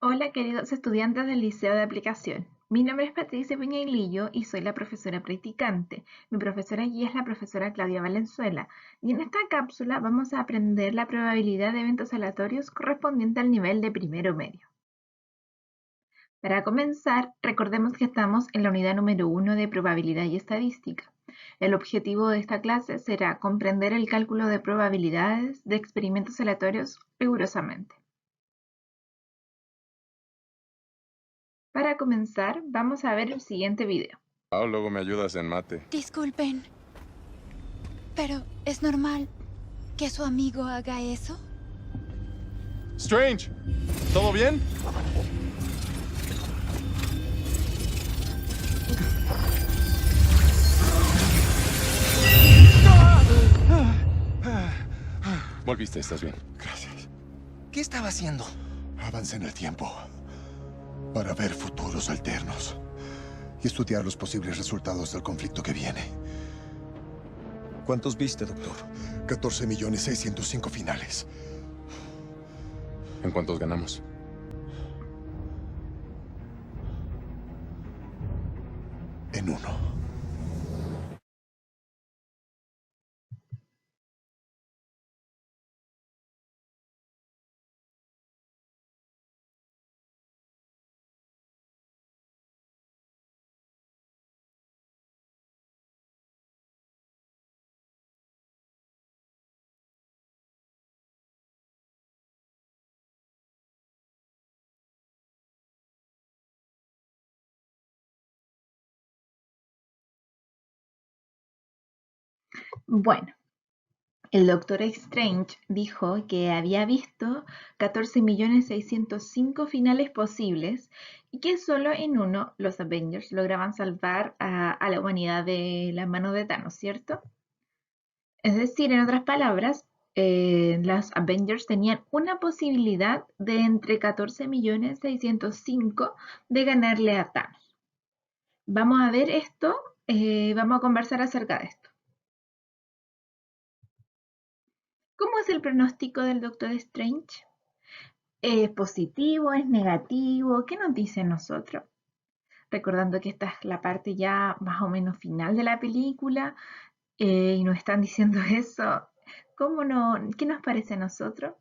Hola, queridos estudiantes del Liceo de Aplicación. Mi nombre es Patricia Peñailillo y soy la profesora practicante. Mi profesora guía es la profesora Claudia Valenzuela. Y en esta cápsula vamos a aprender la probabilidad de eventos aleatorios correspondiente al nivel de primero medio. Para comenzar, recordemos que estamos en la unidad número 1 de probabilidad y estadística. El objetivo de esta clase será comprender el cálculo de probabilidades de experimentos aleatorios rigurosamente. Para comenzar, vamos a ver el siguiente video. Luego me ayudas en mate. Disculpen, pero ¿es normal que su amigo haga eso? Strange, ¿todo bien? Volviste, estás bien. Gracias. ¿Qué estaba haciendo? Avancé en el tiempo para ver futuros alternos y estudiar los posibles resultados del conflicto que viene. ¿Cuántos viste, doctor? 14.605.000 finales. ¿En cuántos ganamos? En uno. Bueno, el Doctor Strange dijo que había visto 14.605.000 finales posibles y que solo en uno los Avengers lograban salvar a la humanidad de la mano de Thanos, ¿cierto? Es decir, en otras palabras, los Avengers tenían una posibilidad de entre 14.605.000 de ganarle a Thanos. Vamos a ver esto, vamos a conversar acerca de esto. ¿Cómo es el pronóstico del Doctor Strange? ¿Es positivo? ¿Es negativo? ¿Qué nos dice nosotros? Recordando que esta es la parte ya más o menos final de la película y nos están diciendo eso. ¿Qué nos parece a nosotros?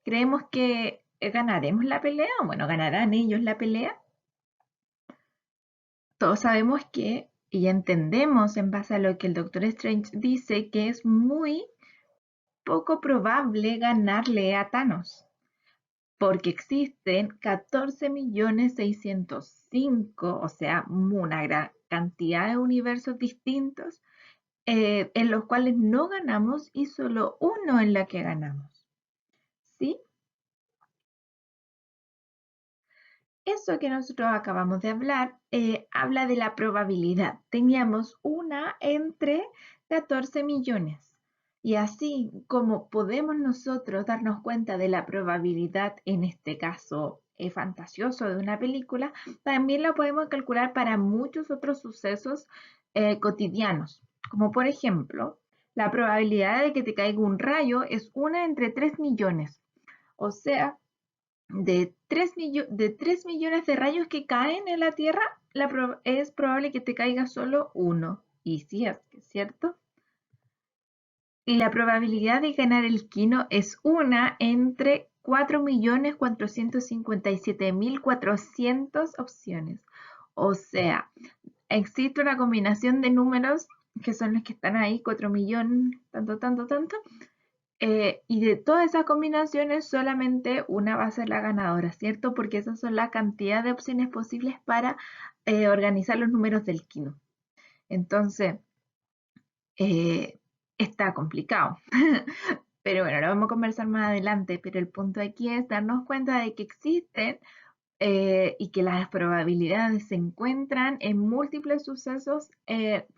¿Creemos que ganaremos la pelea? Bueno, ¿ganarán ellos la pelea? Todos sabemos que, y entendemos en base a lo que el Doctor Strange dice, que es muy poco probable ganarle a Thanos, porque existen 14.605.000, o sea, una gran cantidad de universos distintos en los cuales no ganamos y solo uno en la que ganamos. ¿Sí? Eso que nosotros acabamos de hablar habla de la probabilidad. Teníamos una entre 14 millones. Y así como podemos nosotros darnos cuenta de la probabilidad, en este caso fantasioso de una película, también la podemos calcular para muchos otros sucesos cotidianos. Como por ejemplo, la probabilidad de que te caiga un rayo es una entre 3 millones. O sea, de 3 millones de rayos que caen en la Tierra, es probable que te caiga solo uno. Y sí, es cierto. Y la probabilidad de ganar el Kino es una entre 4.457.400 opciones. O sea, existe una combinación de números que son los que están ahí, 4 millones, tanto, tanto, tanto, y de todas esas combinaciones, solamente una va a ser la ganadora, ¿cierto? Porque esas son la cantidad de opciones posibles para organizar los números del Kino. Entonces, eh, está complicado. Pero bueno, lo vamos a conversar más adelante. Pero el punto aquí es darnos cuenta de que existen y que las probabilidades se encuentran en múltiples sucesos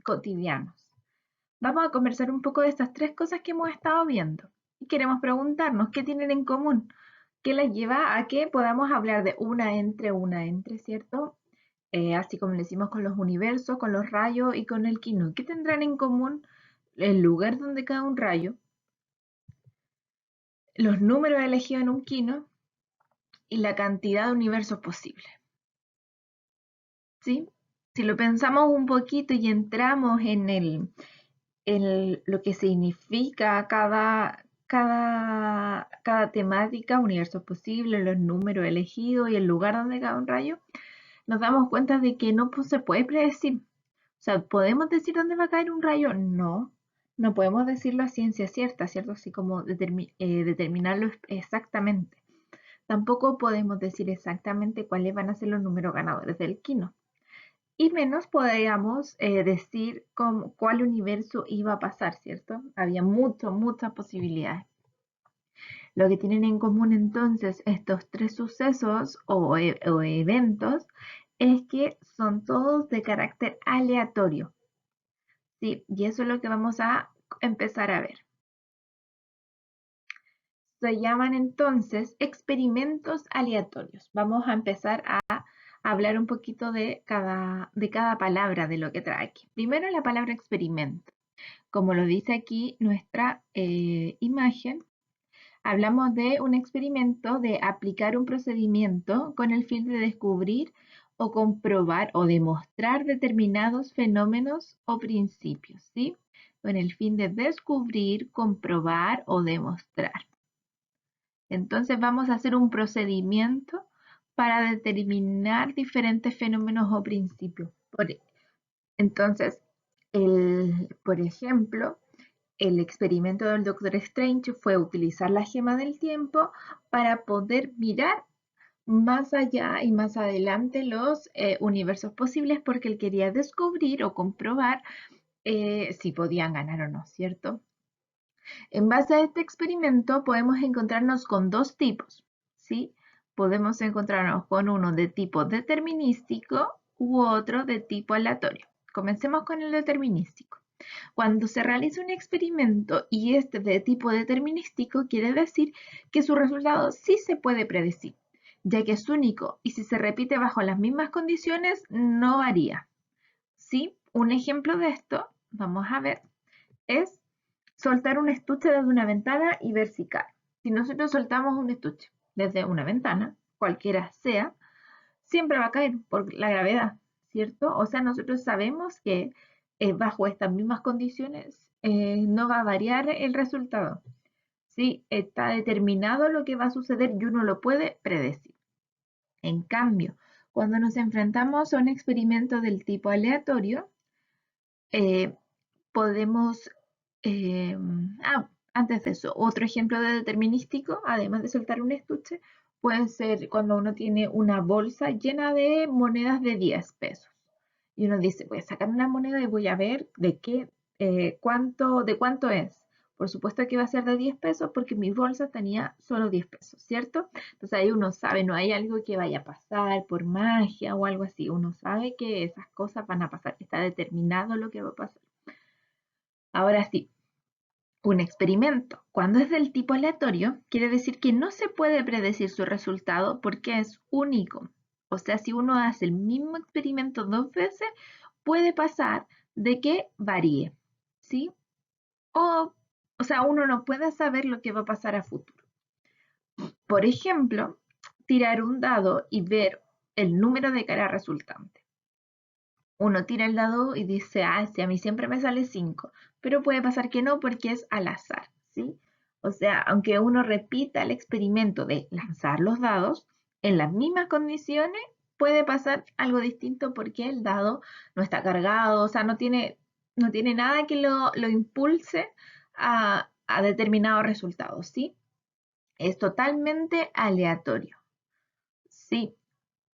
cotidianos. Vamos a conversar un poco de estas tres cosas que hemos estado viendo. Y queremos preguntarnos qué tienen en común, qué les lleva a que podamos hablar de una entre, ¿cierto? Así como lo hicimos con los universos, con los rayos y con el Kino. ¿Qué tendrán en común el lugar donde cae un rayo, los números elegidos en un Kino y la cantidad de universos posibles. ¿Sí? Si lo pensamos un poquito y entramos en lo que significa cada temática, universos posibles, los números elegidos y el lugar donde cae un rayo, nos damos cuenta de que no se puede predecir. O sea, ¿podemos decir dónde va a caer un rayo? No, no podemos decirlo a ciencia cierta, ¿cierto? Así como determinarlo exactamente. Tampoco podemos decir exactamente cuáles van a ser los números ganadores del Kino. Y menos podríamos decir cuál universo iba a pasar, ¿cierto? Había muchas posibilidades. Lo que tienen en común entonces estos tres sucesos o eventos es que son todos de carácter aleatorio. ¿Sí? Y eso es lo que vamos a empezar a ver. Se llaman entonces experimentos aleatorios. Vamos a empezar a hablar un poquito de cada palabra de lo que trae aquí. Primero la palabra experimento. Como lo dice aquí nuestra imagen, hablamos de un experimento de aplicar un procedimiento con el fin de descubrir o comprobar o demostrar determinados fenómenos o principios, ¿sí? Con el fin de descubrir, comprobar o demostrar. Entonces vamos a hacer un procedimiento para determinar diferentes fenómenos o principios. Entonces, por ejemplo, el experimento del Doctor Strange fue utilizar la gema del tiempo para poder mirar más allá y más adelante los universos posibles porque él quería descubrir o comprobar si podían ganar o no, ¿cierto? En base a este experimento podemos encontrarnos con dos tipos, ¿sí? Podemos encontrarnos con uno de tipo determinístico u otro de tipo aleatorio. Comencemos con el determinístico. Cuando se realiza un experimento y este de tipo determinístico, quiere decir que su resultado sí se puede predecir, ya que es único y si se repite bajo las mismas condiciones no varía. ¿Sí? Un ejemplo de esto, vamos a ver, es soltar un estuche desde una ventana y ver si cae. Si nosotros soltamos un estuche desde una ventana, cualquiera sea, siempre va a caer por la gravedad, ¿cierto? O sea, nosotros sabemos que bajo estas mismas condiciones no va a variar el resultado. ¿Sí? Está determinado lo que va a suceder y uno lo puede predecir. En cambio, cuando nos enfrentamos a un experimento del tipo aleatorio, podemos antes de eso, otro ejemplo de determinístico, además de soltar un estuche, puede ser cuando uno tiene una bolsa llena de monedas de 10 pesos. Y uno dice, voy a sacar una moneda y voy a ver de cuánto es. Por supuesto que va a ser de 10 pesos porque mi bolsa tenía solo 10 pesos, ¿cierto? Entonces ahí uno sabe, no hay algo que vaya a pasar por magia o algo así. Uno sabe que esas cosas van a pasar, está determinado lo que va a pasar. Ahora sí, un experimento, cuando es del tipo aleatorio, quiere decir que no se puede predecir su resultado porque es único. O sea, si uno hace el mismo experimento 2 veces, puede pasar de que varíe, ¿sí? O sea, uno no puede saber lo que va a pasar a futuro. Por ejemplo, tirar un dado y ver el número de cara resultante. Uno tira el dado y dice, sí, a mí siempre me sale 5, pero puede pasar que no porque es al azar, ¿sí? O sea, aunque uno repita el experimento de lanzar los dados, en las mismas condiciones puede pasar algo distinto porque el dado no está cargado, o sea, no tiene nada que lo impulse a determinados resultados, ¿sí? Es totalmente aleatorio, ¿sí?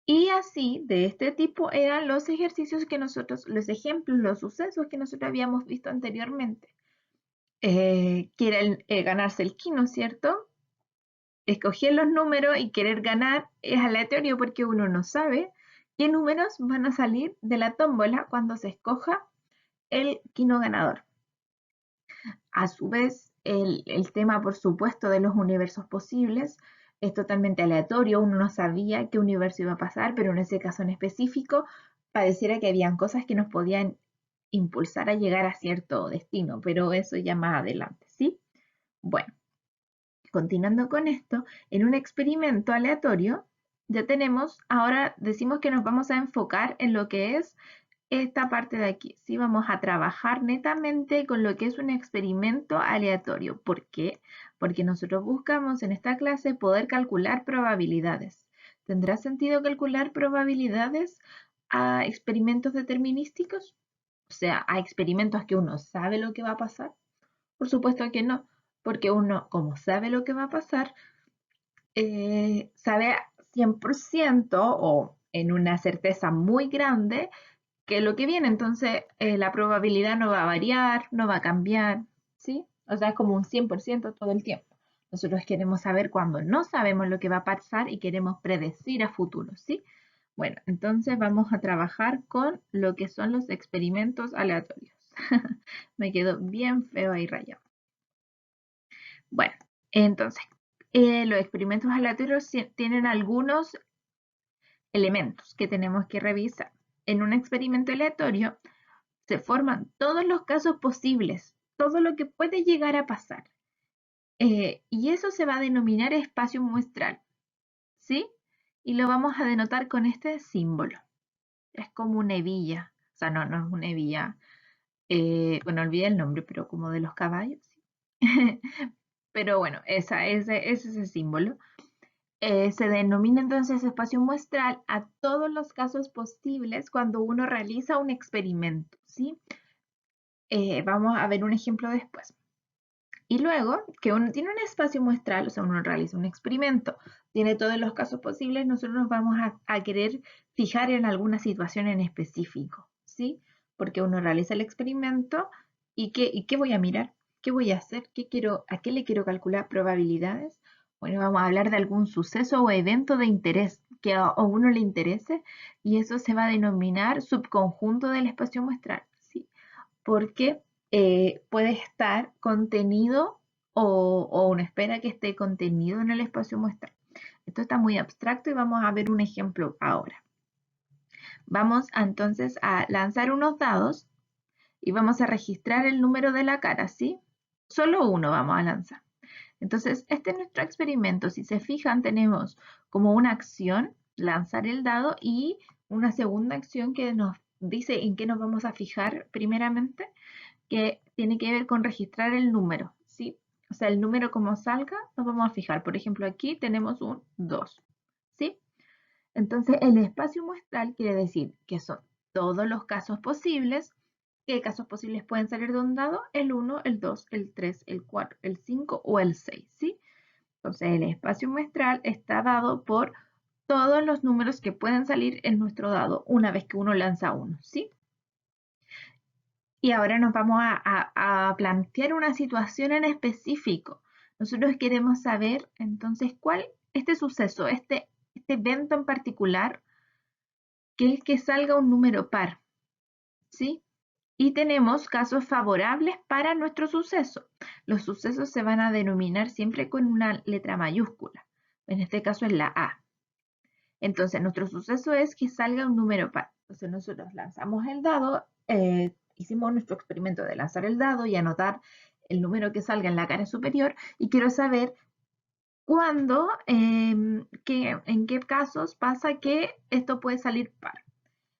Y así, de este tipo, eran los ejercicios que los ejemplos, los sucesos que nosotros habíamos visto anteriormente. Que era ganarse el Kino, ¿cierto? Escoger los números y querer ganar es aleatorio porque uno no sabe qué números van a salir de la tómbola cuando se escoja el Kino ganador. A su vez, el tema, por supuesto, de los universos posibles es totalmente aleatorio. Uno no sabía qué universo iba a pasar, pero en ese caso en específico pareciera que habían cosas que nos podían impulsar a llegar a cierto destino, pero eso ya más adelante, ¿sí? Bueno, continuando con esto, en un experimento aleatorio, ya tenemos, ahora decimos que nos vamos a enfocar en lo que es esta parte de aquí, ¿sí? Vamos a trabajar netamente con lo que es un experimento aleatorio. ¿Por qué? Porque nosotros buscamos en esta clase poder calcular probabilidades. ¿Tendrá sentido calcular probabilidades a experimentos determinísticos? O sea, a experimentos que uno sabe lo que va a pasar. Por supuesto que no, porque uno, como sabe lo que va a pasar, sabe 100% o en una certeza muy grande que lo que viene. Entonces, la probabilidad no va a variar, no va a cambiar, ¿sí? O sea, es como un 100% todo el tiempo. Nosotros queremos saber cuando no sabemos lo que va a pasar y queremos predecir a futuro, ¿sí? Bueno, entonces vamos a trabajar con lo que son los experimentos aleatorios. Me quedó bien feo ahí rayado. Bueno, entonces, los experimentos aleatorios tienen algunos elementos que tenemos que revisar. En un experimento aleatorio se forman todos los casos posibles, todo lo que puede llegar a pasar. Y eso se va a denominar espacio muestral, ¿sí? Y lo vamos a denotar con este símbolo. Es como una hebilla, o sea, no es una hebilla, bueno, olvidé el nombre, pero como de los caballos. ¿Sí? Pero bueno, ese es ese símbolo. Se denomina entonces espacio muestral a todos los casos posibles cuando uno realiza un experimento, ¿sí? Vamos a ver un ejemplo después. Y luego, que uno tiene un espacio muestral, o sea, uno realiza un experimento, tiene todos los casos posibles, nosotros nos vamos a querer fijar en alguna situación en específico, ¿sí? Porque uno realiza el experimento y ¿qué voy a mirar? ¿Qué voy a hacer? ¿A qué le quiero calcular probabilidades? Bueno, vamos a hablar de algún suceso o evento de interés que a uno le interese y eso se va a denominar subconjunto del espacio muestral, ¿sí? Porque puede estar contenido o uno espera que esté contenido en el espacio muestral. Esto está muy abstracto y vamos a ver un ejemplo ahora. Vamos entonces a lanzar unos dados y vamos a registrar el número de la cara, ¿sí? Solo uno vamos a lanzar. Entonces, este es nuestro experimento. Si se fijan, tenemos como una acción, lanzar el dado, y una segunda acción que nos dice en qué nos vamos a fijar primeramente, que tiene que ver con registrar el número, ¿sí? O sea, el número como salga, nos vamos a fijar. Por ejemplo, aquí tenemos un 2, ¿sí? Entonces, el espacio muestral quiere decir que son todos los casos posibles. ¿Qué casos posibles pueden salir de un dado? El 1, el 2, el 3, el 4, el 5 o el 6, ¿sí? Entonces, el espacio muestral está dado por todos los números que pueden salir en nuestro dado una vez que uno lanza uno, ¿sí? Y ahora nos vamos a plantear una situación en específico. Nosotros queremos saber entonces este suceso, este evento en particular, que es que salga un número par, ¿sí? Y tenemos casos favorables para nuestro suceso. Los sucesos se van a denominar siempre con una letra mayúscula. En este caso es la A. Entonces, nuestro suceso es que salga un número par. Entonces, nosotros lanzamos el dado, hicimos nuestro experimento de lanzar el dado y anotar el número que salga en la cara superior y quiero saber cuándo, en qué casos pasa que esto puede salir par.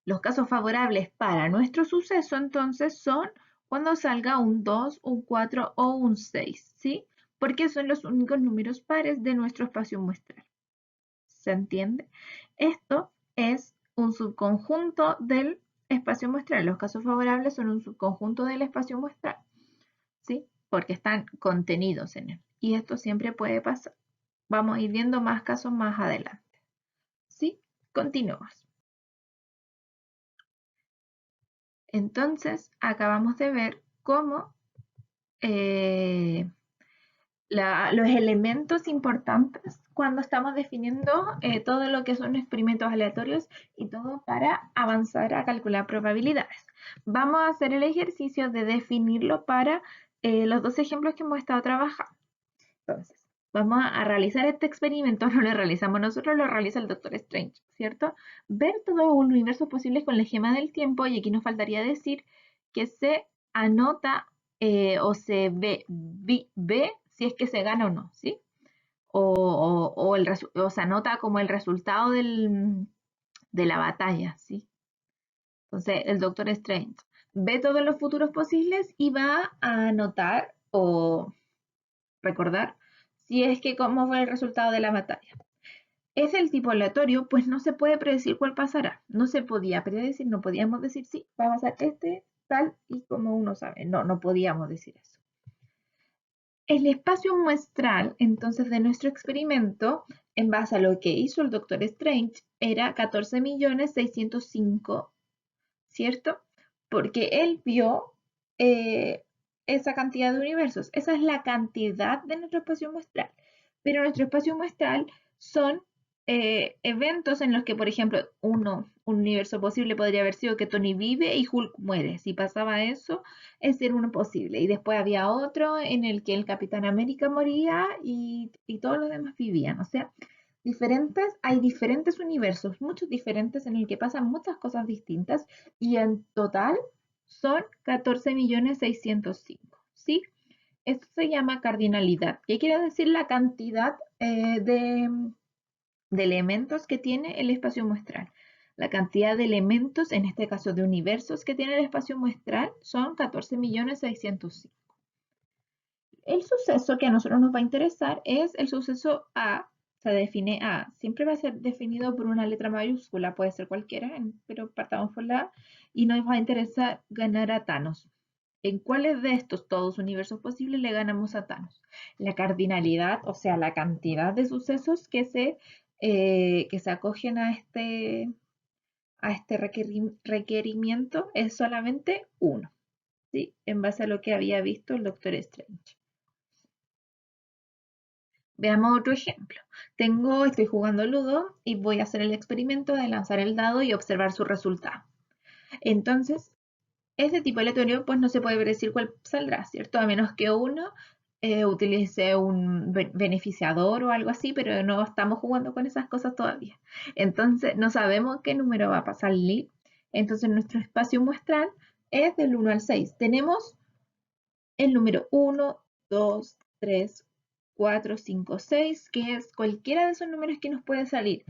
Los casos favorables para nuestro suceso entonces son cuando salga un 2, un 4 o un 6, ¿sí? Porque son los únicos números pares de nuestro espacio muestral. ¿Se entiende? Esto es un subconjunto del espacio muestral. Los casos favorables son un subconjunto del espacio muestral, ¿sí? Porque están contenidos en él. Y esto siempre puede pasar. Vamos a ir viendo más casos más adelante. ¿Sí? Continuamos. Entonces, acabamos de ver cómo los elementos importantes cuando estamos definiendo todo lo que son experimentos aleatorios y todo para avanzar a calcular probabilidades. Vamos a hacer el ejercicio de definirlo para los dos ejemplos que hemos estado trabajando. Entonces, vamos a realizar este experimento, no lo realizamos nosotros, lo realiza el Doctor Strange, ¿cierto? Ver todos los universos posibles con la gema del tiempo, y aquí nos faltaría decir que se anota o se ve si es que se gana o no, ¿sí? o se anota como el resultado de la batalla, ¿sí? Entonces, el Doctor Strange ve todos los futuros posibles y va a anotar o recordar si es que cómo fue el resultado de la batalla. Es el tipo aleatorio, pues no se puede predecir cuál pasará. No se podía predecir, no podíamos decir sí, va a pasar este, tal, y como uno sabe. No, no podíamos decir eso. El espacio muestral, entonces, de nuestro experimento, en base a lo que hizo el Doctor Strange, era 14.605.000, ¿cierto? Porque él vio esa cantidad de universos. Esa es la cantidad de nuestro espacio muestral. Pero nuestro espacio muestral son eventos en los que, por ejemplo, un universo posible podría haber sido que Tony vive y Hulk muere. Si pasaba eso, ese era uno posible. Y después había otro en el que el Capitán América moría y todos los demás vivían. O sea, hay diferentes universos, muchos diferentes en el que pasan muchas cosas distintas y en total son 14.605.000, ¿sí? Esto se llama cardinalidad. ¿Qué quiere decir la cantidad de elementos que tiene el espacio muestral? La cantidad de elementos, en este caso de universos, que tiene el espacio muestral son 14.605.000. El suceso que a nosotros nos va a interesar es el suceso A. Se define A. Siempre va a ser definido por una letra mayúscula, puede ser cualquiera, pero partamos por la A. Y nos va a interesar ganar a Thanos. ¿En cuáles de estos todos universos posibles le ganamos a Thanos? La cardinalidad, o sea, la cantidad de sucesos que se acogen a este requerimiento es solamente uno, ¿sí? En base a lo que había visto el Doctor Strange. Veamos otro ejemplo. Estoy jugando Ludo y voy a hacer el experimento de lanzar el dado y observar su resultado. Entonces, ese tipo aleatorio pues no se puede predecir cuál saldrá, ¿cierto? A menos que uno utilice un beneficiador o algo así, pero no estamos jugando con esas cosas todavía. Entonces, no sabemos qué número va a salir. Entonces, nuestro espacio muestral es del 1 al 6. Tenemos el número 1, 2, 3, 4, 5, 6, que es cualquiera de esos números que nos puede salir.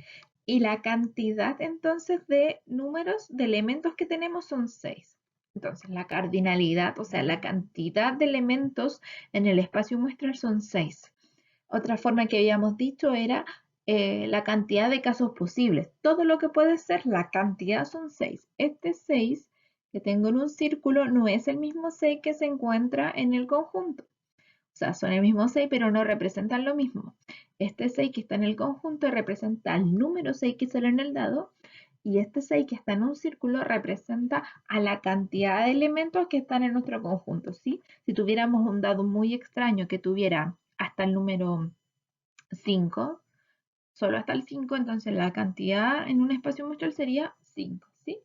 Y la cantidad entonces de números, de elementos que tenemos son 6. Entonces la cardinalidad, o sea, la cantidad de elementos en el espacio muestral son 6. Otra forma que habíamos dicho era la cantidad de casos posibles. Todo lo que puede ser, la cantidad son 6. Este 6 que tengo en un círculo no es el mismo 6 que se encuentra en el conjunto. O sea, son el mismo 6, pero no representan lo mismo. Este 6 que está en el conjunto representa el número 6 que sale en el dado, y este 6 que está en un círculo representa a la cantidad de elementos que están en nuestro conjunto, ¿sí? Si tuviéramos un dado muy extraño que tuviera hasta el número 5, solo hasta el 5, entonces la cantidad en un espacio muestral sería 5, ¿sí?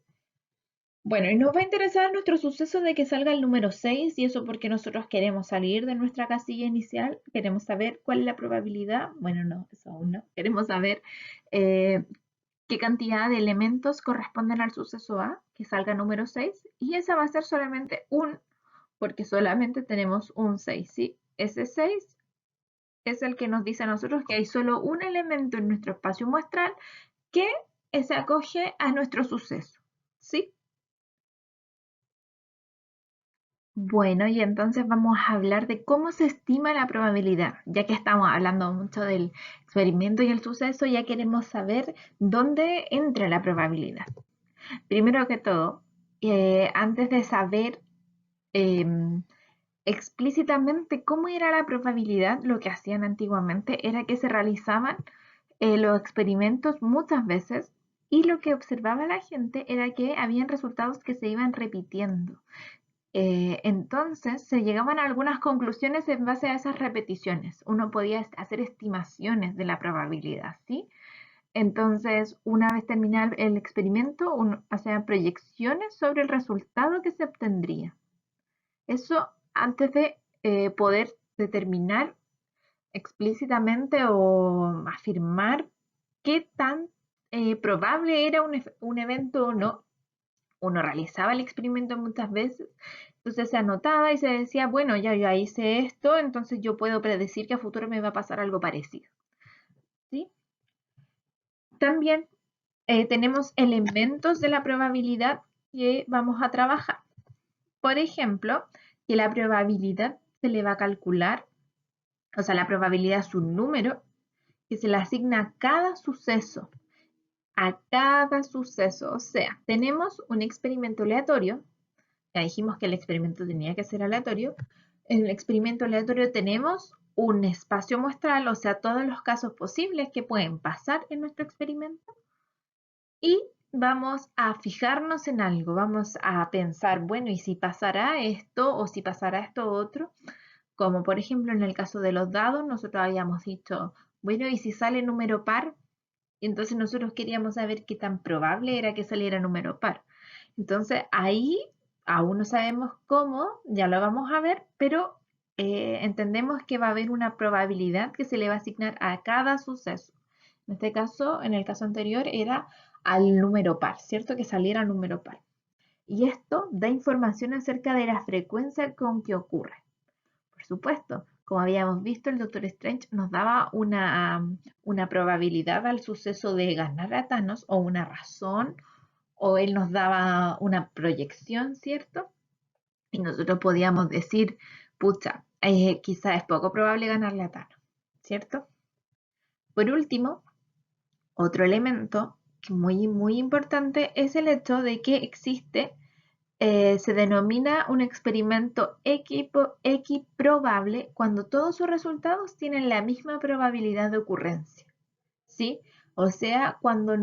Bueno, y nos va a interesar nuestro suceso de que salga el número 6, y eso porque nosotros queremos salir de nuestra casilla inicial, queremos saber cuál es la probabilidad, bueno, no, eso aún no, queremos saber qué cantidad de elementos corresponden al suceso A, que salga número 6, y esa va a ser solamente porque solamente tenemos un 6, ¿sí? Ese 6 es el que nos dice a nosotros que hay solo un elemento en nuestro espacio muestral que se acoge a nuestro suceso, ¿sí? Bueno, y entonces vamos a hablar de cómo se estima la probabilidad. Ya que estamos hablando mucho del experimento y el suceso, ya queremos saber dónde entra la probabilidad. Primero que todo, antes de saber explícitamente cómo era la probabilidad, lo que hacían antiguamente era que se realizaban los experimentos muchas veces, y lo que observaba la gente era que habían resultados que se iban repitiendo. Entonces se llegaban a algunas conclusiones en base a esas repeticiones. Uno podía hacer estimaciones de la probabilidad, ¿sí? Entonces, una vez terminado el experimento, uno hacía proyecciones sobre el resultado que se obtendría. Eso antes de poder determinar explícitamente o afirmar qué tan probable era un evento o no. Uno realizaba el experimento muchas veces, entonces se anotaba y se decía, bueno, ya hice esto, entonces yo puedo predecir que a futuro me va a pasar algo parecido. también tenemos elementos de la probabilidad que vamos a trabajar. Por ejemplo, que la probabilidad se le va a calcular, o sea, la probabilidad es un número que se le asigna a cada suceso. A cada suceso. O sea, tenemos un experimento aleatorio. Ya dijimos que el experimento tenía que ser aleatorio. En el experimento aleatorio tenemos un espacio muestral, o sea, todos los casos posibles que pueden pasar en nuestro experimento. Y vamos a fijarnos en algo, vamos a pensar, bueno, ¿y si pasará esto o si pasará esto otro? Como por ejemplo en el caso de los dados, nosotros habíamos dicho, bueno, ¿y si sale número par? Y entonces nosotros queríamos saber qué tan probable era que saliera número par. Entonces ahí aún no sabemos cómo, ya lo vamos a ver, pero entendemos que va a haber una probabilidad que se le va a asignar a cada suceso. En este caso, en el caso anterior, era al número par, ¿cierto? Que saliera el número par. Y esto da información acerca de la frecuencia con que ocurre. Por supuesto, como habíamos visto, el Doctor Strange nos daba una probabilidad al suceso de ganar a Thanos o una razón, o él nos daba una proyección, ¿cierto? Y nosotros podíamos decir, pucha, quizá es poco probable ganarle a Thanos, ¿cierto? Por último, otro elemento que muy importante es el hecho de que existe, se denomina un experimento equiprobable cuando todos sus resultados tienen la misma probabilidad de ocurrencia, ¿sí? O sea, cuando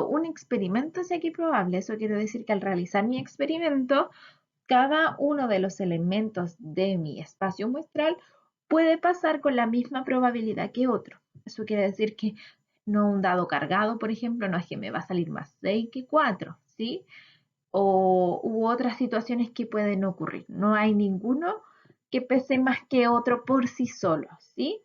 un experimento es equiprobable, eso quiere decir que al realizar mi experimento, cada uno de los elementos de mi espacio muestral puede pasar con la misma probabilidad que otro. Eso quiere decir que no un dado cargado, por ejemplo, no es que me va a salir más 6 que 4, ¿sí? U otras situaciones que pueden ocurrir. No hay ninguno que pese más que otro por sí solo, ¿sí?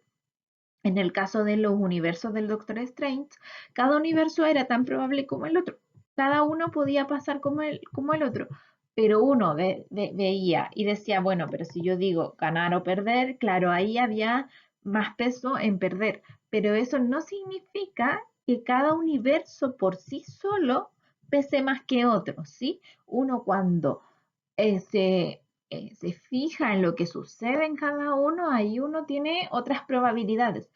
En el caso de los universos del Doctor Strange, cada universo era tan probable como el otro. Cada uno podía pasar como el otro. Pero uno veía y decía, bueno, pero si yo digo ganar o perder, claro, ahí había más peso en perder. Pero eso no significa que cada universo por sí solo pese más que otro, ¿sí? Uno cuando se fija en lo que sucede en cada uno, ahí uno tiene otras probabilidades.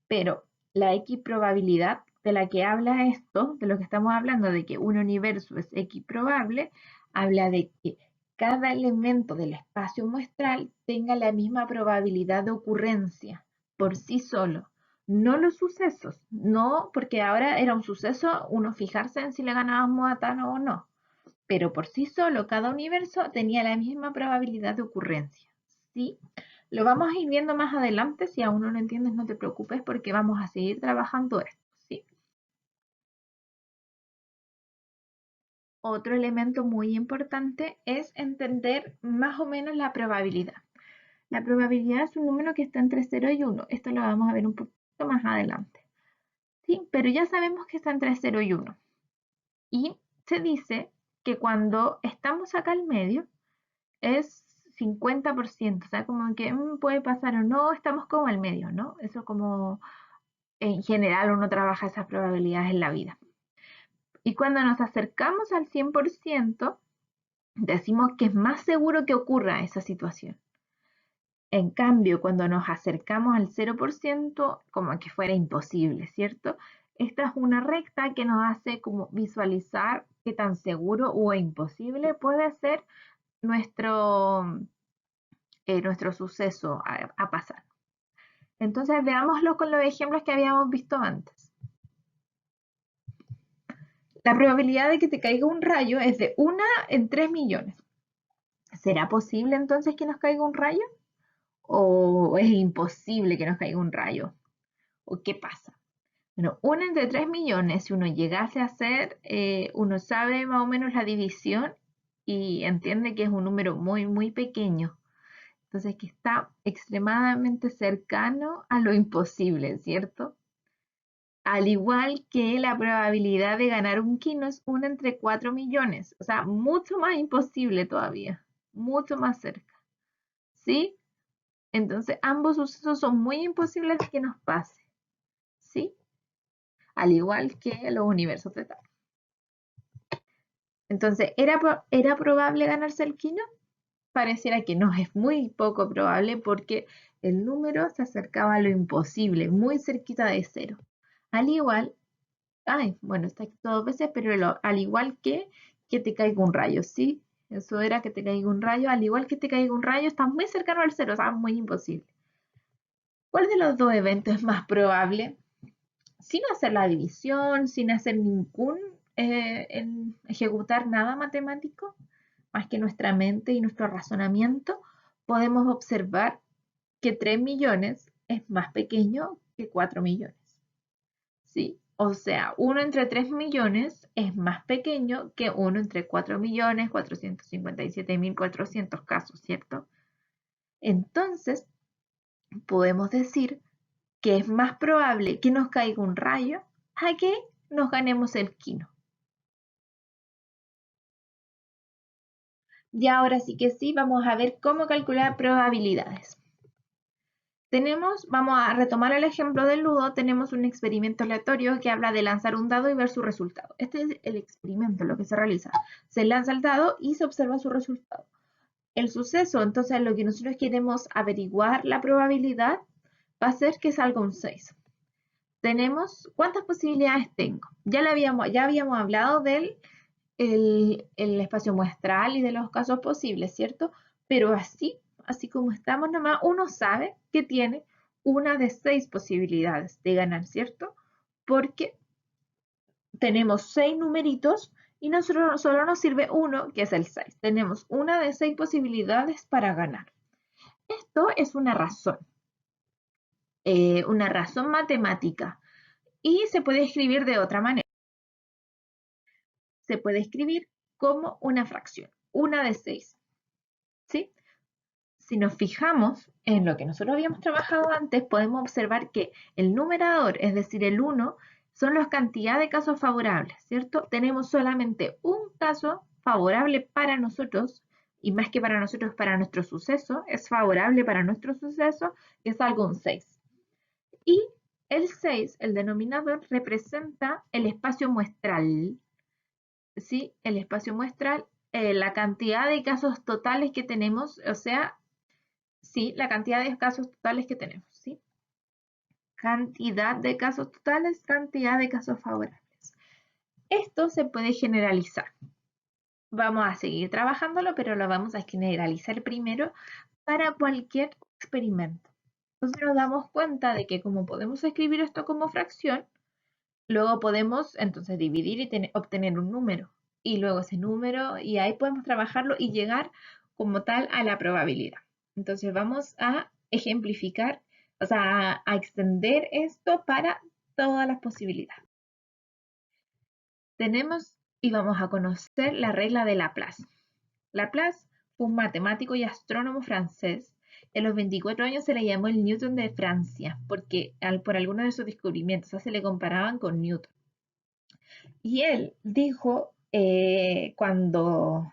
Pero la equiprobabilidad de la que habla esto, de lo que estamos hablando, de que un universo es equiprobable, habla de que cada elemento del espacio muestral tenga la misma probabilidad de ocurrencia por sí solo. No los sucesos, no porque ahora era un suceso uno fijarse en si le ganábamos a Thanos o no, pero por sí solo cada universo tenía la misma probabilidad de ocurrencia. ¿Sí? Lo vamos a ir viendo más adelante. Si aún no lo entiendes, no te preocupes porque vamos a seguir trabajando esto. ¿Sí? Otro elemento muy importante es entender más o menos la probabilidad. La probabilidad es un número que está entre 0 y 1. Esto lo vamos a ver un poquito más adelante. ¿Sí? Pero ya sabemos que está entre 0 y 1. Y se dice que cuando estamos acá al medio, es 50%, o sea, como que puede pasar o no, estamos como al medio, ¿no? Eso como en general uno trabaja esas probabilidades en la vida. Y cuando nos acercamos al 100%, decimos que es más seguro que ocurra esa situación. En cambio, cuando nos acercamos al 0%, como que fuera imposible, ¿cierto? Esta es una recta que nos hace como visualizar qué tan seguro o imposible puede ser nuestro suceso a pasar. Entonces veámoslo con los ejemplos que habíamos visto antes. La probabilidad de que te caiga un rayo es de 1 en 3 millones. ¿Será posible entonces que nos caiga un rayo? ¿O es imposible que nos caiga un rayo? ¿O qué pasa? Bueno, 1 entre 3 millones, si uno llegase a hacer, uno sabe más o menos la división y entiende que es un número muy pequeño. Entonces, que está extremadamente cercano a lo imposible, ¿cierto? Al igual que la probabilidad de ganar un kino es 1 entre 4 millones. O sea, mucho más imposible todavía. Mucho más cerca. ¿Sí? Entonces, ambos sucesos son muy imposibles de que nos pase. ¿Sí? al igual que los universos de Thanos. Entonces, ¿era probable ganarse el Kino? Pareciera que no, es muy poco probable porque el número se acercaba a lo imposible, muy cerquita de cero. Al igual, bueno, está aquí dos veces, pero al igual que te caiga un rayo, ¿sí? Eso era que te caiga un rayo, al igual que te caiga un rayo, está muy cercano al cero, o sea, muy imposible. ¿Cuál de los dos eventos es más probable? Sin hacer la división, sin hacer ejecutar nada matemático, más que nuestra mente y nuestro razonamiento, podemos observar que 3 millones es más pequeño que 4 millones. ¿Sí? O sea, 1 entre 3 millones es más pequeño que 1 entre 4 millones 457.400 casos, ¿cierto? Entonces, podemos decir que es más probable que nos caiga un rayo a que nos ganemos el Kino. Y ahora sí que sí, vamos a ver cómo calcular probabilidades. Vamos a retomar el ejemplo del ludo, tenemos un experimento aleatorio que habla de lanzar un dado y ver su resultado. Este es el experimento, lo que se realiza. Se lanza el dado y se observa su resultado. El suceso, entonces lo que nosotros queremos averiguar la probabilidad, va a ser que salga un 6. ¿Cuántas posibilidades tengo? Ya habíamos hablado del el espacio muestral y de los casos posibles, ¿cierto? Pero así como estamos nomás, uno sabe que tiene una de 6 posibilidades de ganar, ¿cierto? Porque tenemos 6 numeritos y nosotros solo nos sirve uno, que es el 6. Tenemos una de 6 posibilidades para ganar. Esto es una razón matemática y se puede escribir de otra manera. Se puede escribir como una fracción, una de 6. ¿Sí? Si nos fijamos en lo que nosotros habíamos trabajado antes, podemos observar que el numerador, es decir, el 1, son la cantidad de casos favorables, ¿cierto? Tenemos solamente un caso favorable para nosotros, y más que para nosotros, para nuestro suceso, es favorable para nuestro suceso, que es algo un 6. Y el 6, el denominador, representa el espacio muestral, ¿sí? El espacio muestral, la cantidad de casos totales que tenemos, o sea, sí, la cantidad de casos totales que tenemos, ¿sí? Cantidad de casos totales, cantidad de casos favorables. Esto se puede generalizar. Vamos a seguir trabajándolo, pero lo vamos a generalizar primero para cualquier experimento. Entonces nos damos cuenta de que como podemos escribir esto como fracción, luego podemos entonces dividir y obtener un número. Y luego ese número, y ahí podemos trabajarlo y llegar como tal a la probabilidad. Entonces vamos a ejemplificar, o sea, a extender esto para todas las posibilidades. Tenemos y vamos a conocer la regla de Laplace. Laplace fue un matemático y astrónomo francés. En los 24 años se le llamó el Newton de Francia, porque por algunos de sus descubrimientos, o sea, se le comparaban con Newton. Y él dijo, cuando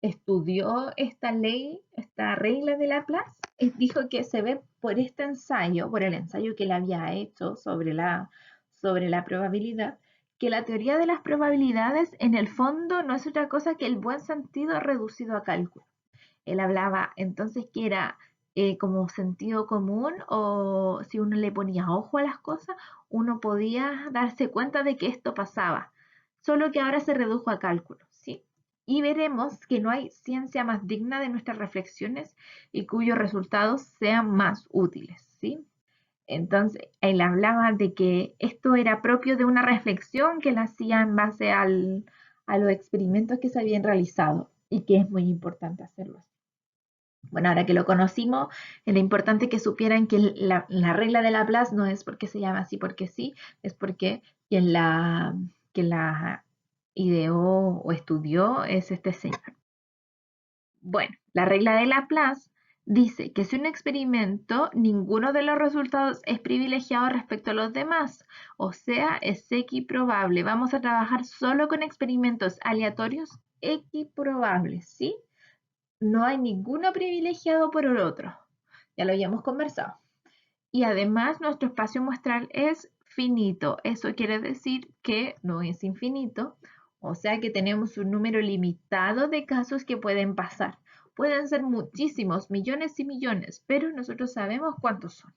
estudió esta ley, esta regla de Laplace, dijo que se ve por este ensayo, por el ensayo que él había hecho sobre la probabilidad, que la teoría de las probabilidades en el fondo no es otra cosa que el buen sentido reducido a cálculo. Él hablaba entonces que era como sentido común, o si uno le ponía ojo a las cosas, uno podía darse cuenta de que esto pasaba, solo que ahora se redujo a cálculo, ¿sí? Y veremos que no hay ciencia más digna de nuestras reflexiones y cuyos resultados sean más útiles, ¿sí? Entonces, él hablaba de que esto era propio de una reflexión que él hacía en base a los experimentos que se habían realizado y que es muy importante hacerlo así. Bueno, ahora que lo conocimos, era importante que supieran que la regla de Laplace no es porque se llama así porque sí, es porque quien la ideó o estudió es este señor. Bueno, la regla de Laplace dice que si un experimento, ninguno de los resultados es privilegiado respecto a los demás, o sea, es equiprobable. Vamos a trabajar solo con experimentos aleatorios equiprobables, ¿sí? No hay ninguno privilegiado por el otro. Ya lo habíamos conversado. Y además nuestro espacio muestral es finito. Eso quiere decir que no es infinito, o sea que tenemos un número limitado de casos que pueden pasar. Pueden ser muchísimos, millones y millones, pero nosotros sabemos cuántos son.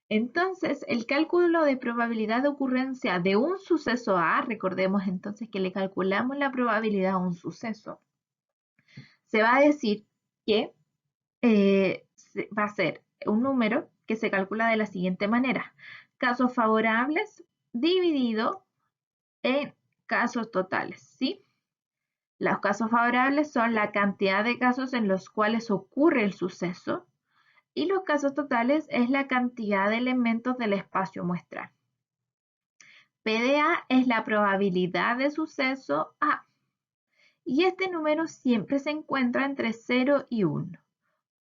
Entonces, el cálculo de probabilidad de ocurrencia de un suceso A, recordemos entonces que le calculamos la probabilidad a un suceso, se va a decir que va a ser un número que se calcula de la siguiente manera. Casos favorables dividido en casos totales, ¿sí? Los casos favorables son la cantidad de casos en los cuales ocurre el suceso y los casos totales es la cantidad de elementos del espacio muestral. PDA es la probabilidad de suceso A. Y este número siempre se encuentra entre 0 y 1.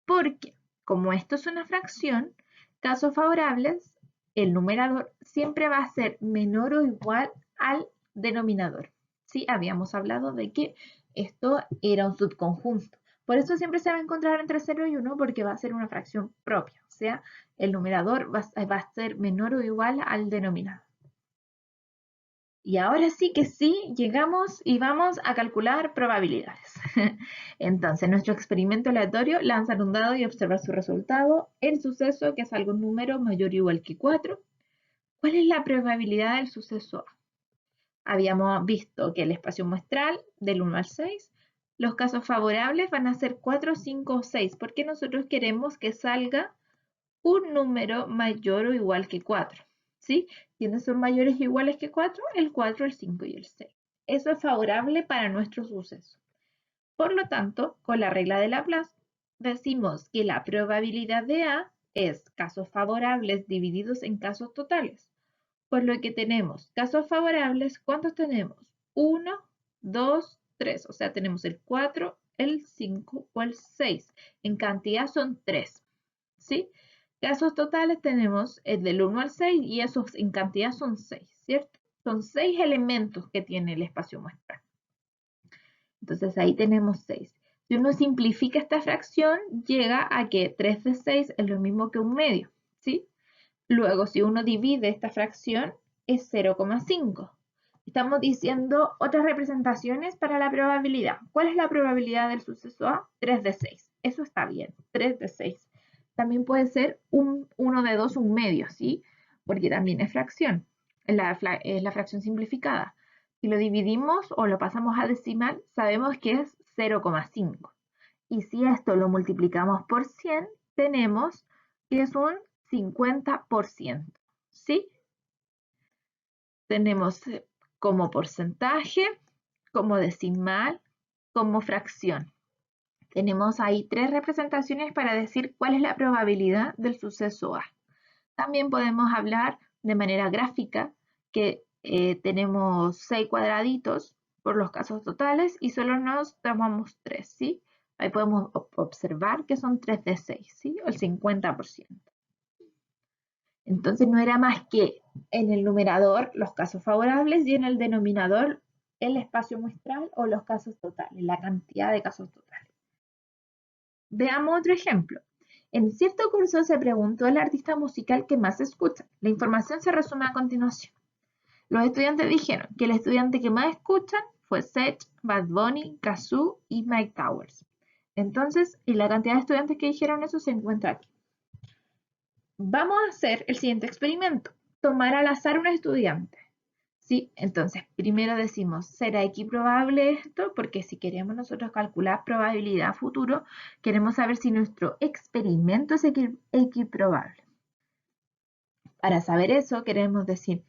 Porque, como esto es una fracción, casos favorables, el numerador siempre va a ser menor o igual al denominador. ¿Sí? Habíamos hablado de que esto era un subconjunto. Por eso siempre se va a encontrar entre 0 y 1 porque va a ser una fracción propia. O sea, el numerador va a ser menor o igual al denominador. Y ahora sí que sí, llegamos y vamos a calcular probabilidades. Entonces, nuestro experimento aleatorio, lanzar un dado y observar su resultado. El suceso, que es algún número mayor o igual que 4. ¿Cuál es la probabilidad del suceso A? Habíamos visto que el espacio muestral, del 1 al 6, los casos favorables van a ser 4, 5 o 6, porque nosotros queremos que salga un número mayor o igual que 4. ¿Sí? ¿Quiénes son mayores o iguales que 4? El 4, el 5 y el 6. Eso es favorable para nuestro suceso. Por lo tanto, con la regla de Laplace, decimos que la probabilidad de A es casos favorables divididos en casos totales. Por lo que tenemos casos favorables, ¿cuántos tenemos? 1, 2, 3. O sea, tenemos el 4, el 5 o el 6. En cantidad son 3. ¿Sí? Casos totales tenemos el del 1 al 6 y esos en cantidad son 6, ¿cierto? Son 6 elementos que tiene el espacio muestral. Entonces ahí tenemos 6. Si uno simplifica esta fracción, llega a que 3 de 6 es lo mismo que un medio, ¿sí? Luego, si uno divide esta fracción, es 0,5. Estamos diciendo otras representaciones para la probabilidad. ¿Cuál es la probabilidad del suceso A? 3 de 6. Eso está bien, 3 de 6. También puede ser 1 de 2, un medio, ¿sí? Porque también es fracción. Es la fracción simplificada. Si lo dividimos o lo pasamos a decimal, sabemos que es 0,5. Y si esto lo multiplicamos por 100, tenemos que es un 50%. ¿Sí? Tenemos como porcentaje, como decimal, como fracción. Tenemos ahí 3 representaciones para decir cuál es la probabilidad del suceso A. También podemos hablar de manera gráfica que tenemos 6 cuadraditos por los casos totales y solo nos tomamos 3, ¿sí? Ahí podemos observar que son 3 de 6, ¿sí? O el 50%. Entonces no era más que en el numerador los casos favorables y en el denominador el espacio muestral o los casos totales, la cantidad de casos totales. Veamos otro ejemplo. En cierto curso se preguntó el artista musical que más escucha. La información se resume a continuación. Los estudiantes dijeron que el estudiante que más escuchan fue Sech, Bad Bunny, Kazoo y Mike Towers. Entonces, y la cantidad de estudiantes que dijeron eso se encuentra aquí. Vamos a hacer el siguiente experimento. Tomar al azar un estudiante. ¿Sí? Entonces, primero decimos, ¿será equiprobable esto? Porque si queremos nosotros calcular probabilidad futuro, queremos saber si nuestro experimento es equiprobable. Para saber eso, queremos decir,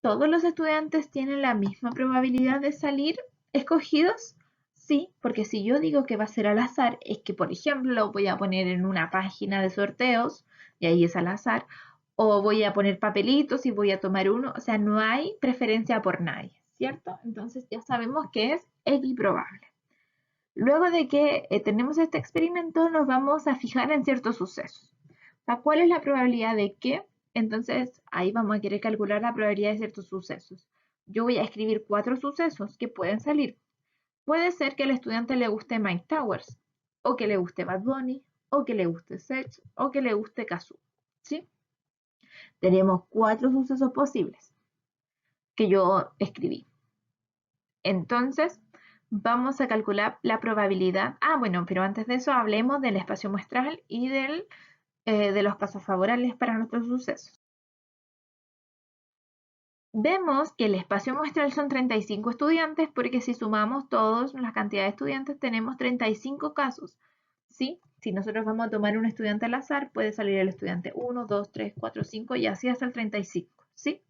¿todos los estudiantes tienen la misma probabilidad de salir escogidos? Sí, porque si yo digo que va a ser al azar, es que, por ejemplo, lo voy a poner en una página de sorteos, y ahí es al azar, o voy a poner papelitos y voy a tomar uno, o sea, no hay preferencia por nadie, ¿cierto? Entonces ya sabemos que es equiprobable. Luego de que tenemos este experimento, nos vamos a fijar en ciertos sucesos. O sea, ¿cuál es la probabilidad de qué? Entonces, ahí vamos a querer calcular la probabilidad de ciertos sucesos. Yo voy a escribir 4 sucesos que pueden salir. Puede ser que al estudiante le guste Mike Towers, o que le guste Bad Bunny, o que le guste Sech, o que le guste Kazoo, ¿sí? Tenemos 4 sucesos posibles que yo escribí. Entonces, vamos a calcular la probabilidad. Bueno, pero antes de eso hablemos del espacio muestral y de los casos favorables para nuestros sucesos. Vemos que el espacio muestral son 35 estudiantes porque si sumamos todos la cantidad de estudiantes tenemos 35 casos, ¿sí? Si nosotros vamos a tomar un estudiante al azar, puede salir el estudiante 1, 2, 3, 4, 5 y así hasta el 35, ¿sí?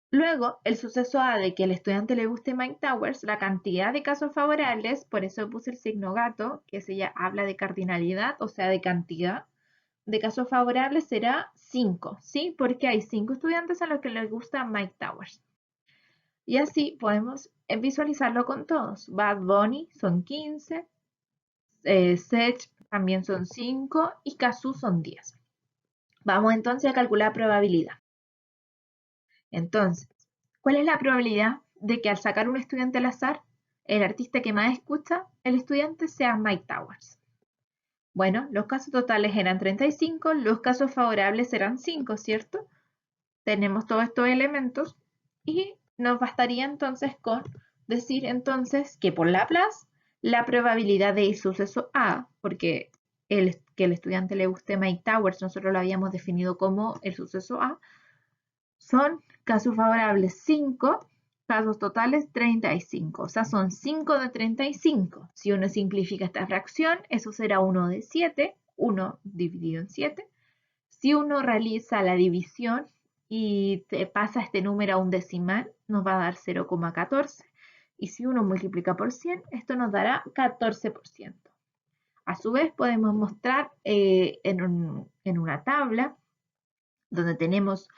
Luego, el suceso A de que al estudiante le guste Mike Towers, la cantidad de casos favorables, por eso puse el signo gato, que se ya habla de cardinalidad, o sea, de cantidad de casos favorables será 5, ¿sí? Porque hay 5 estudiantes a los que les gusta Mike Towers. Y así podemos visualizarlo con todos. Bad Bunny son 15, Sech también son 5 y Kazoo son 10. Vamos entonces a calcular probabilidad. Entonces, ¿cuál es la probabilidad de que al sacar un estudiante al azar, el artista que más escucha, el estudiante sea Mike Towers? Bueno, los casos totales eran 35, los casos favorables eran 5, ¿cierto? Tenemos todos estos elementos y nos bastaría entonces con decir entonces que por Laplace la probabilidad del suceso A, porque que el estudiante le guste Mike Towers, nosotros lo habíamos definido como el suceso A, son casos favorables 5, casos totales 35, o sea, son 5 de 35. Si uno simplifica esta fracción, eso será 1 de 7, 1 dividido en 7. Si uno realiza la división y te pasa este número a un decimal, nos va a dar 0,14. Y si uno multiplica por 100, esto nos dará 14%. A su vez, podemos mostrar en una tabla donde tenemos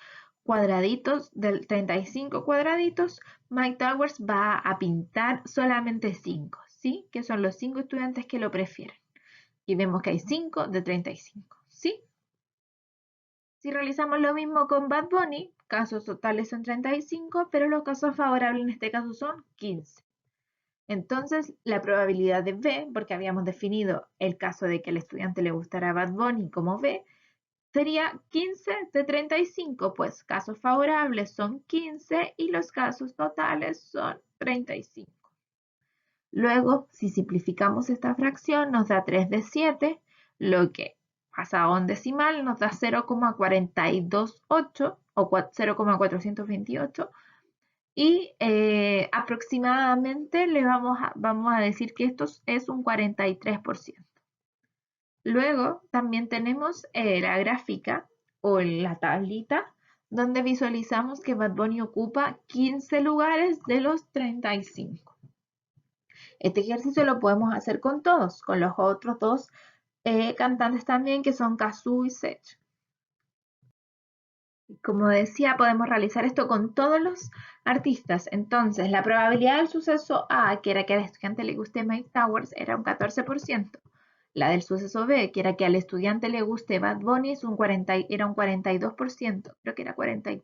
cuadraditos del 35 cuadraditos, Mike Towers va a pintar solamente 5, ¿sí? Que son los 5 estudiantes que lo prefieren. Y vemos que hay 5 de 35, ¿sí? Si realizamos lo mismo con Bad Bunny, casos totales son 35, pero los casos favorables en este caso son 15. Entonces, la probabilidad de B, porque habíamos definido el caso de que al estudiante le gustara Bad Bunny como B, sería 15 de 35, pues casos favorables son 15 y los casos totales son 35. Luego, si simplificamos esta fracción, nos da 3 de 7, lo que pasado a un decimal nos da 0,428 o 0,428 y aproximadamente vamos a decir que esto es un 43%. Luego también tenemos la gráfica o la tablita donde visualizamos que Bad Bunny ocupa 15 lugares de los 35. Este ejercicio lo podemos hacer con todos, con los otros dos cantantes también que son Kazoo y Sech. Como decía, podemos realizar esto con todos los artistas. Entonces, la probabilidad del suceso A, que era que al estudiante le guste Mike Towers, era un 14%. La del suceso B, que era que al estudiante le guste Bad Bunny, era un 42%, creo que era 43%.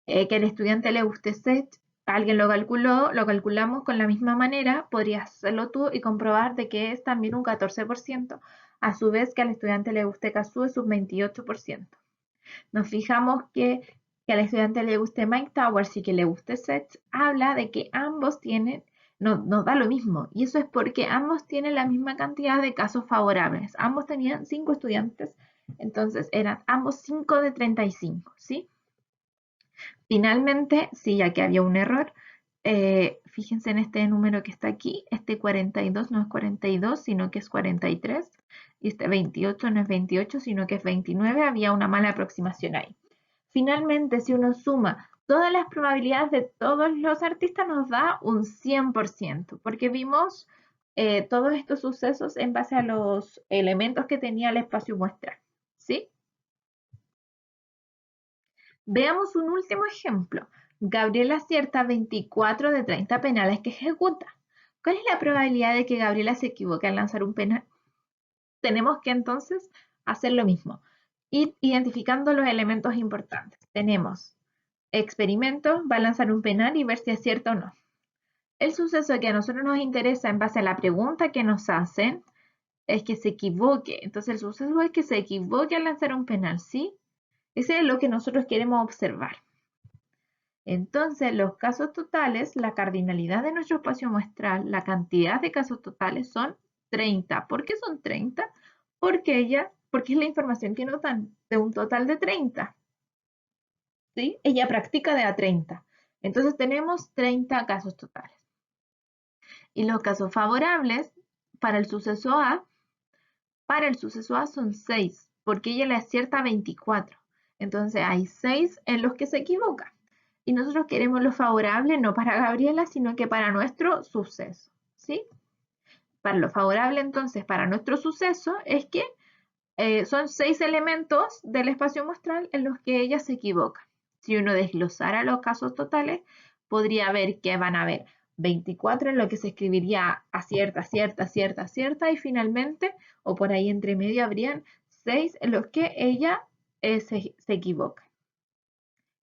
Que al estudiante le guste Seth, alguien lo calculó, lo calculamos con la misma manera, podrías hacerlo tú y comprobar de que es también un 14%. A su vez, que al estudiante le guste Kazoo es un 28%. Nos fijamos que al estudiante le guste Mike Towers y que le guste Seth, habla de que ambos tienen, nos da lo mismo. Y eso es porque ambos tienen la misma cantidad de casos favorables. Ambos tenían 5 estudiantes, entonces eran ambos 5 de 35, ¿sí? Finalmente, sí, ya que había un error, fíjense en este número que está aquí, este 42 no es 42, sino que es 43, y este 28 no es 28, sino que es 29, había una mala aproximación ahí. Finalmente, si uno suma todas las probabilidades de todos los artistas, nos da un 100%, porque vimos todos estos sucesos en base a los elementos que tenía el espacio muestral, ¿sí? Veamos un último ejemplo. Gabriela acierta 24 de 30 penales que ejecuta. ¿Cuál es la probabilidad de que Gabriela se equivoque al lanzar un penal? Tenemos que entonces hacer lo mismo, ir identificando los elementos importantes. Tenemos experimento, va a lanzar un penal y ver si acierta o no. El suceso que a nosotros nos interesa en base a la pregunta que nos hacen es que se equivoque. Entonces el suceso es que se equivoque al lanzar un penal, ¿sí? Ese es lo que nosotros queremos observar. Entonces, los casos totales, la cardinalidad de nuestro espacio muestral, la cantidad de casos totales son 30. ¿Por qué son 30? Porque es la información que nos dan de un total de 30. ¿Sí? Ella practica de a 30. Entonces tenemos 30 casos totales. Y los casos favorables para el suceso A son 6, porque ella le acierta 24. Entonces hay 6 en los que se equivoca. Y nosotros queremos lo favorable no para Gabriela, sino que para nuestro suceso. ¿Sí? Para lo favorable, entonces, para nuestro suceso es que son 6 elementos del espacio muestral en los que ella se equivoca. Si uno desglosara los casos totales, podría ver que van a haber 24 en lo que se escribiría acierta, acierta, acierta, acierta, y finalmente, o por ahí entre medio, habrían 6 en los que ella se equivoca.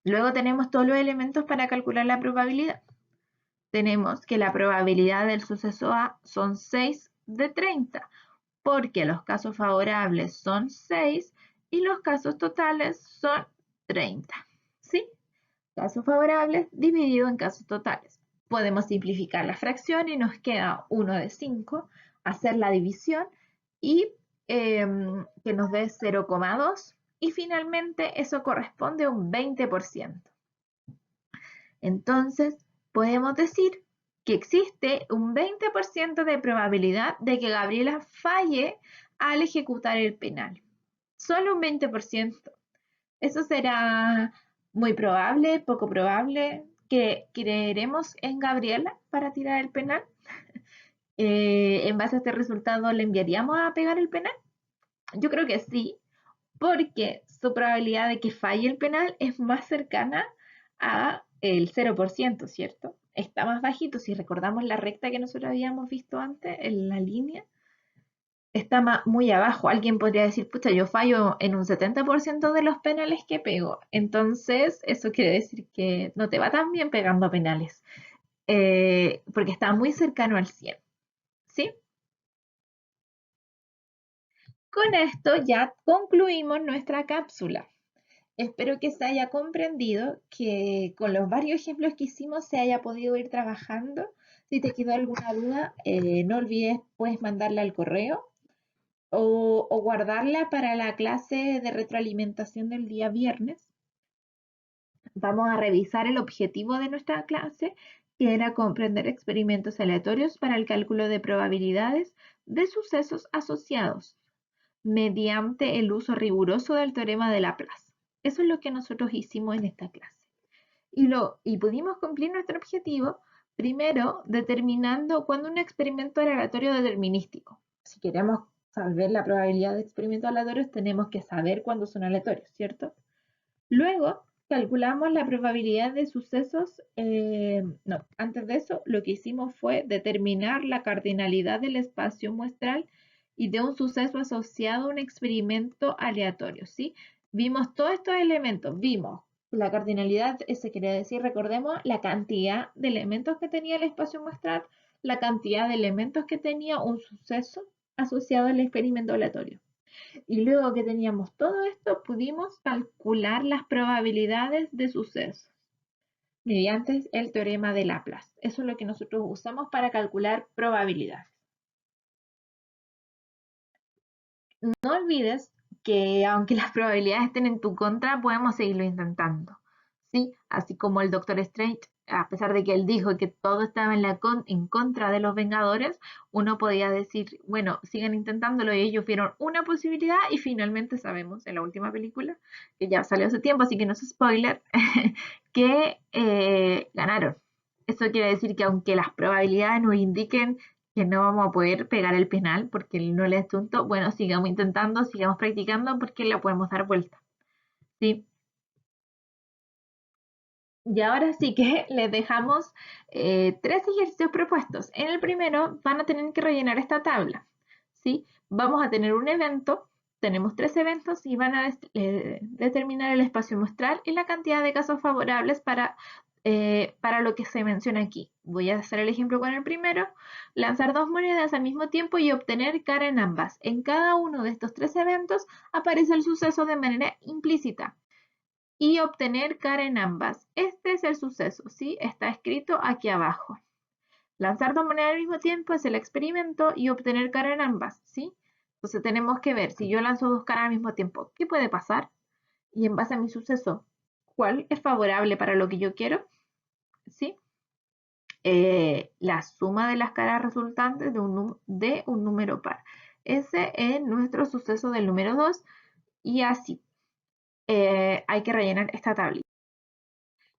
Luego tenemos todos los elementos para calcular la probabilidad. Tenemos que la probabilidad del suceso A son 6 de 30, porque los casos favorables son 6 y los casos totales son 30. ¿Sí? Casos favorables dividido en casos totales. Podemos simplificar la fracción y nos queda 1 de 5, hacer la división y que nos dé 0,2 y finalmente eso corresponde a un 20%. Entonces, podemos decir que existe un 20% de probabilidad de que Gabriela falle al ejecutar el penal. Solo un 20%. ¿Eso será muy probable, poco probable? ¿Que creeremos en Gabriela para tirar el penal? ¿En base a este resultado le enviaríamos a pegar el penal? Yo creo que sí, porque su probabilidad de que falle el penal es más cercana a el 0%, ¿cierto? Está más bajito, si recordamos la recta que nosotros habíamos visto antes, en la línea, está muy abajo. Alguien podría decir, pucha, yo fallo en un 70% de los penales que pego. Entonces, eso quiere decir que no te va tan bien pegando penales, porque está muy cercano al 100, ¿sí? Con esto ya concluimos nuestra cápsula. Espero que se haya comprendido, que con los varios ejemplos que hicimos se haya podido ir trabajando. Si te quedó alguna duda, no olvides, puedes mandarla al correo o guardarla para la clase de retroalimentación del día viernes. Vamos a revisar el objetivo de nuestra clase, que era comprender experimentos aleatorios para el cálculo de probabilidades de sucesos asociados mediante el uso riguroso del teorema de Laplace. Eso es lo que nosotros hicimos en esta clase. Y pudimos cumplir nuestro objetivo, primero, determinando cuándo un experimento era aleatorio determinístico. Si queremos saber la probabilidad de experimentos aleatorios, tenemos que saber cuándo son aleatorios, ¿cierto? Luego, calculamos la probabilidad de sucesos. Antes de eso, lo que hicimos fue determinar la cardinalidad del espacio muestral y de un suceso asociado a un experimento aleatorio, ¿sí? Vimos todos estos elementos, vimos la cardinalidad, eso quiere decir, recordemos, la cantidad de elementos que tenía el espacio muestral, la cantidad de elementos que tenía un suceso asociado al experimento aleatorio. Y luego que teníamos todo esto, pudimos calcular las probabilidades de sucesos mediante el teorema de Laplace. Eso es lo que nosotros usamos para calcular probabilidades. No olvides que aunque las probabilidades estén en tu contra, podemos seguirlo intentando, ¿sí? Así como el Doctor Strange, a pesar de que él dijo que todo estaba en contra de los Vengadores, uno podía decir, bueno, sigan intentándolo, y ellos vieron una posibilidad y finalmente sabemos en la última película, que ya salió hace tiempo, así que no es spoiler, que ganaron. Eso quiere decir que aunque las probabilidades nos indiquen que no vamos a poder pegar el penal porque no le es tonto, bueno, sigamos intentando, sigamos practicando porque la podemos dar vuelta. ¿Sí? Y ahora sí que les dejamos 3 ejercicios propuestos. En el primero van a tener que rellenar esta tabla. ¿Sí? Vamos a tener un evento, tenemos 3 eventos y van a determinar el espacio muestral y la cantidad de casos favorables para lo que se menciona aquí. Voy a hacer el ejemplo con el primero. Lanzar 2 monedas al mismo tiempo y obtener cara en ambas. En cada uno de estos 3 eventos aparece el suceso de manera implícita. y obtener cara en ambas. Este es el suceso, ¿sí? Está escrito aquí abajo. Lanzar dos monedas al mismo tiempo es el experimento y obtener cara en ambas, ¿sí? Entonces tenemos que ver si yo lanzo dos caras al mismo tiempo, ¿qué puede pasar? Y en base a mi suceso, ¿cuál es favorable para lo que yo quiero? ¿Sí? La suma de las caras resultantes de un número par. Ese es nuestro suceso del número 2 y así hay que rellenar esta tablita.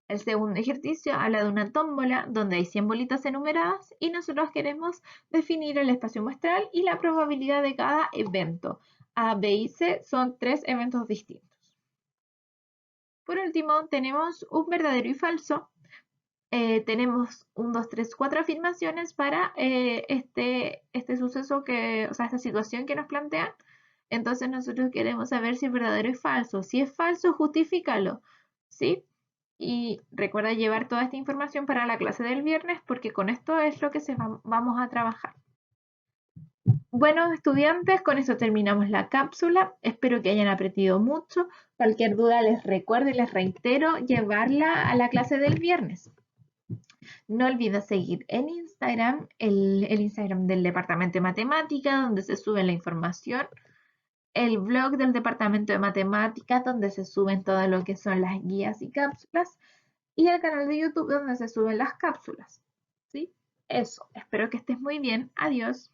El segundo ejercicio habla de una tómbola donde hay 100 bolitas enumeradas y nosotros queremos definir el espacio muestral y la probabilidad de cada evento. A, B y C son 3 eventos distintos. Por último, tenemos un verdadero y falso. Tenemos 1, 2, 3, 4 afirmaciones para este suceso o sea, esta situación que nos plantean. Entonces nosotros queremos saber si es verdadero y falso. Si es falso, justifícalo, ¿sí? Y recuerda llevar toda esta información para la clase del viernes porque con esto es lo que vamos a trabajar. Bueno, estudiantes, con esto terminamos la cápsula. Espero que hayan aprendido mucho. Cualquier duda les recuerdo y les reitero llevarla a la clase del viernes. No olvides seguir en Instagram, el Instagram del Departamento de Matemática, donde se sube la información, el blog del Departamento de Matemáticas, donde se suben todo lo que son las guías y cápsulas, y el canal de YouTube, donde se suben las cápsulas. ¿Sí? Eso. Espero que estés muy bien. Adiós.